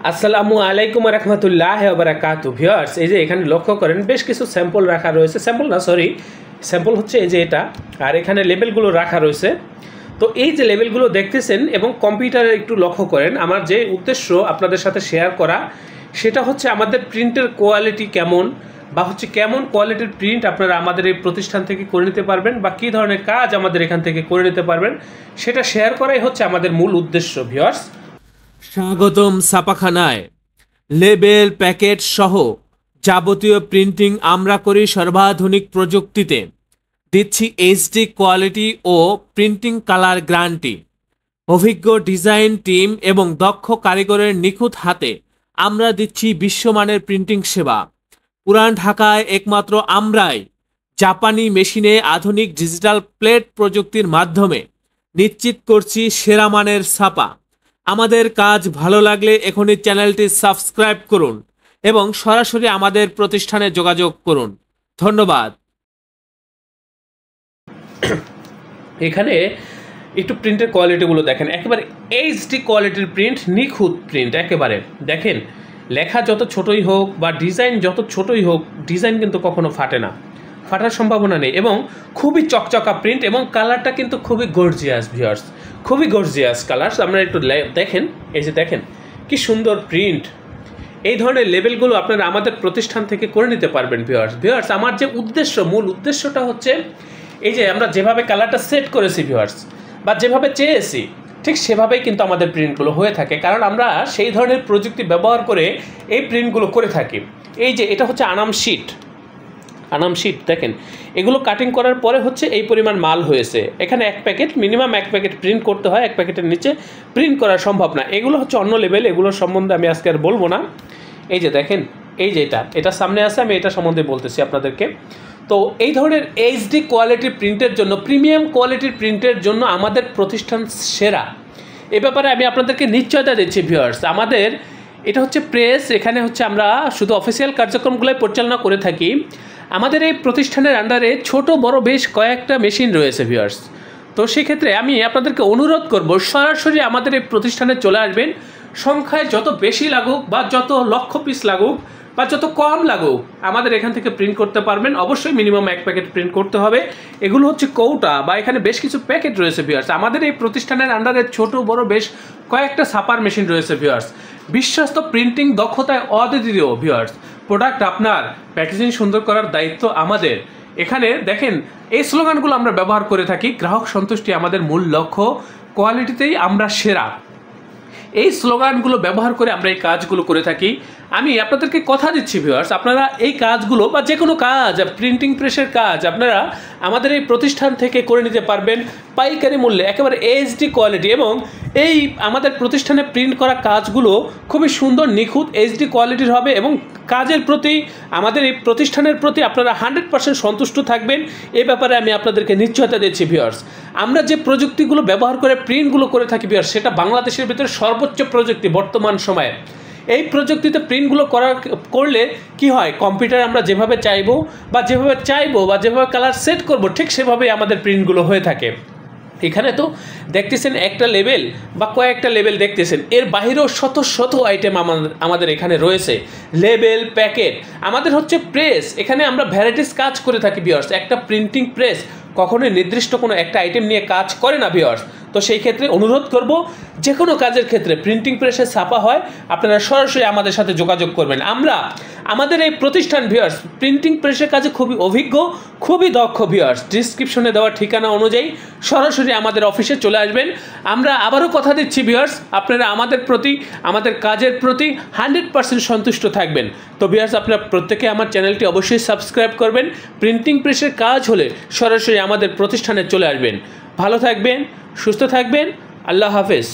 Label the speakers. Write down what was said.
Speaker 1: আসসালামু আলাইকুম রহমতুল্লাহ বারাকাতু। ভিউয়ার্স, এই যে এখানে লক্ষ্য করেন বেশ কিছু স্যাম্পল রাখা রয়েছে। স্যাম্পল হচ্ছে এই যে এটা, আর এখানে লেবেলগুলো রাখা রয়েছে। তো এই যে লেবেলগুলো দেখতেছেন এবং কম্পিউটারে একটু লক্ষ্য করেন, আমার যে উদ্দেশ্য আপনাদের সাথে শেয়ার করা সেটা হচ্ছে আমাদের প্রিন্টের কোয়ালিটি কেমন, বা হচ্ছে কেমন কোয়ালিটির প্রিন্ট আপনারা আমাদের এই প্রতিষ্ঠান থেকে করে নিতে পারবেন, বা কী ধরনের কাজ আমাদের এখান থেকে করে নিতে পারবেন সেটা শেয়ার করাই হচ্ছে আমাদের মূল উদ্দেশ্য। ভিউয়ার্স,
Speaker 2: স্বাগতম ছাপাখানায়। লেবেল, প্যাকেট সহ যাবতীয় প্রিন্টিং আমরা করি সর্বাধুনিক প্রযুক্তিতে। দিচ্ছি এইচডি কোয়ালিটি ও প্রিন্টিং কালার গ্যারান্টি। অভিজ্ঞ ডিজাইন টিম এবং দক্ষ কারিগরের নিখুঁত হাতে আমরা দিচ্ছি বিশ্বমানের প্রিন্টিং সেবা। পুরান ঢাকায় একমাত্র আমরাই জাপানি মেশিনে আধুনিক ডিজিটাল প্লেট প্রযুক্তির মাধ্যমে নিশ্চিত করছি সেরা মানের ছাপা। আমাদের কাজ ভালো লাগলে এখনই চ্যানেলটি সাবস্ক্রাইব করুন এবং সরাসরি আমাদের প্রতিষ্ঠানে যোগাযোগ করুন। ধন্যবাদ।
Speaker 1: এখানে একটু প্রিন্টের কোয়ালিটিগুলো দেখেন, একেবারে এইচডি কোয়ালিটির প্রিন্ট, নিখুঁত প্রিন্ট একেবারে। দেখেন, লেখা যত ছোটই হোক বা ডিজাইন যত ছোটই হোক, ডিজাইন কিন্তু কখনো ফাটে না, ফাটার সম্ভাবনা নেই, এবং খুবই চকচকা প্রিন্ট, এবং কালারটা কিন্তু খুবই গর্জিয়াস। ভিউয়ার্স, খুবই গর্জিয়াস কালার। আপনারা একটু দেখেন, এই যে দেখেন কি সুন্দর প্রিন্ট। এই ধরনের লেবেলগুলো আপনারা আমাদের প্রতিষ্ঠান থেকে করে নিতে পারবেন। ভিউয়ার্স, আমার যে মূল উদ্দেশ্যটা হচ্ছে এই যে আমরা যেভাবে কালারটা সেট করেছি ভিউয়ার্স, বা যেভাবে চেয়েছি ঠিক সেভাবেই কিন্তু আমাদের প্রিন্টগুলো হয়ে থাকে, কারণ আমরা সেই ধরনের প্রযুক্তি ব্যবহার করে এই প্রিন্টগুলো করে থাকি। এই যে এটা হচ্ছে আনাম শিট, দেখেন এগুলো কাটিং করার পরে হচ্ছে এই পরিমাণ মাল হয়েছে। এখানে মিনিমাম এক প্যাকেট প্রিন্ট করতে হয়, এক প্যাকেটের নিচে প্রিন্ট করা সম্ভব না। এগুলো হচ্ছে অন্য লেভেল, এগুলোর সম্বন্ধে আমি আজকে আর বলবো না। এই যে দেখেন, এই যে এটা সামনে আছে, আমি এটা সম্বন্ধে বলতেছি আপনাদেরকে। তো এই ধরনের এইচডি কোয়ালিটির প্রিন্টের জন্য, প্রিমিয়াম কোয়ালিটির প্রিন্টের জন্য আমাদের প্রতিষ্ঠান সেরা। এ ব্যাপারে আমি আপনাদেরকে নিশ্চয়তা দিচ্ছি। ভিউয়ার্স, আমাদের এটা হচ্ছে প্রেস, এখানে হচ্ছে আমরা শুধু অফিসিয়াল কার্যক্রমগুলোই পরিচালনা করে থাকি। আমাদের এই প্রতিষ্ঠানের আন্ডারে ছোট বড় বেশ কয়েকটা মেশিন রয়েছে। ভিউয়ার্স, তো সেক্ষেত্রে আমি আপনাদেরকে অনুরোধ করব, সরাসরি আমাদের এই প্রতিষ্ঠানে চলে আসবেন। সংখ্যায় যত বেশি লাগুক, বা যত লক্ষ পিস লাগুক, বা যত কম লাগুক, আমাদের এখান থেকে প্রিন্ট করতে পারবেন। অবশ্যই মিনিমাম এক প্যাকেট প্রিন্ট করতে হবে। এগুলো হচ্ছে কৌটা, বা এখানে বেশ কিছু প্যাকেট রয়েছে। ভিউয়ার্স, আমাদের এই প্রতিষ্ঠানের আন্ডারে ছোট বড় বেশ কয়েকটা ছাপার মেশিন রয়েছে। ভিউয়ার্স, বিশ্বস্ত প্রিন্টিং দক্ষতায় অদ্বিতীয়। ভিউয়ার্স, প্রোডাক্ট আপনার, প্যাকেজিং সুন্দর করার দায়িত্ব আমাদের। এখানে দেখেন, এই স্লোগানগুলো আমরা ব্যবহার করে থাকি। গ্রাহক সন্তুষ্টি আমাদের মূল লক্ষ্য, কোয়ালিটিতেই আমরা সেরা। এই স্লোগানগুলো ব্যবহার করে আমরা এই কাজগুলো করে থাকি। আমি আপনাদেরকে কথা দিচ্ছি ভিউয়ার্স, আপনারা এই কাজগুলো বা যে কোনো কাজ, প্রিন্টিং প্রেসের কাজ আপনারা আমাদের এই প্রতিষ্ঠান থেকে করে নিতে পারবেন পাইকারি মূল্যে, একেবারে এইচডি কোয়ালিটি। এবং এই আমাদের প্রতিষ্ঠানে প্রিন্ট করা কাজগুলো খুবই সুন্দর, নিখুঁত, এইচডি কোয়ালিটির হবে, এবং কাজের প্রতি, আমাদের এই প্রতিষ্ঠানের প্রতি আপনারা 100% সন্তুষ্ট থাকবেন। এ ব্যাপারে আমি আপনাদেরকে নিশ্চয়তা দিচ্ছি। ভিউয়ার্স, আমরা যে প্রযুক্তিগুলো ব্যবহার করে প্রিন্টগুলো করে থাকি ভিউয়ার্স, সেটা বাংলাদেশের ভিতরে সর্বোচ্চ প্রযুক্তি বর্তমান সময়ে। এই প্রযুক্তিতে প্রিন্টগুলো করলে কি হয়, কম্পিউটারে আমরা যেভাবে চাইবো বা যেভাবে কালার সেট করব, ঠিক সেভাবেই আমাদের প্রিন্টগুলো হয়ে থাকে। এখানে তো দেখতেছেন একটা লেবেল বা কয়েকটা লেবেল দেখতেছেন, এর বাইরেও শত আইটেম আমাদের এখানে রয়েছে। লেবেল, প্যাকেট, আমাদের হচ্ছে প্রেস, এখানে আমরা ভ্যারাইটিস কাজ করে থাকি। ভিউয়ার্স, একটা প্রিন্টিং প্রেস কখনোই নির্দিষ্ট কোনো একটা আইটেম নিয়ে কাজ করে না। ভিউয়ার্স, তো সেই ক্ষেত্রে অনুরোধ করব, যে কোনো কাজের ক্ষেত্রে প্রিন্টিং প্রেসে ছাপা হয়, আপনারা সরাসরি আমাদের সাথে যোগাযোগ করবেন। আমাদের এই প্রতিষ্ঠান ভিউয়ার্স প্রিন্টিং প্রেসের কাজে খুবই অভিজ্ঞ, খুবই দক্ষ। ভিউয়ার্স, ডিসক্রিপশনে দেওয়া ঠিকানা অনুযায়ী সরাসরি আমাদের অফিসে চলে আসবেন। আমরা আবারও কথা দিচ্ছি ভিউয়ার্স, আপনারা আমাদের কাজের প্রতি 100% সন্তুষ্ট থাকবেন। তো ভিউয়ার্স, আপনারা প্রত্যেকে আমার চ্যানেলটি অবশ্যই সাবস্ক্রাইব করবেন। প্রিন্টিং প্রেসের কাজ হলে সরাসরি আমাদের প্রতিষ্ঠানে চলে আসবেন। ভালো থাকবেন, সুস্থ থাকবেন। আল্লাহ হাফেজ।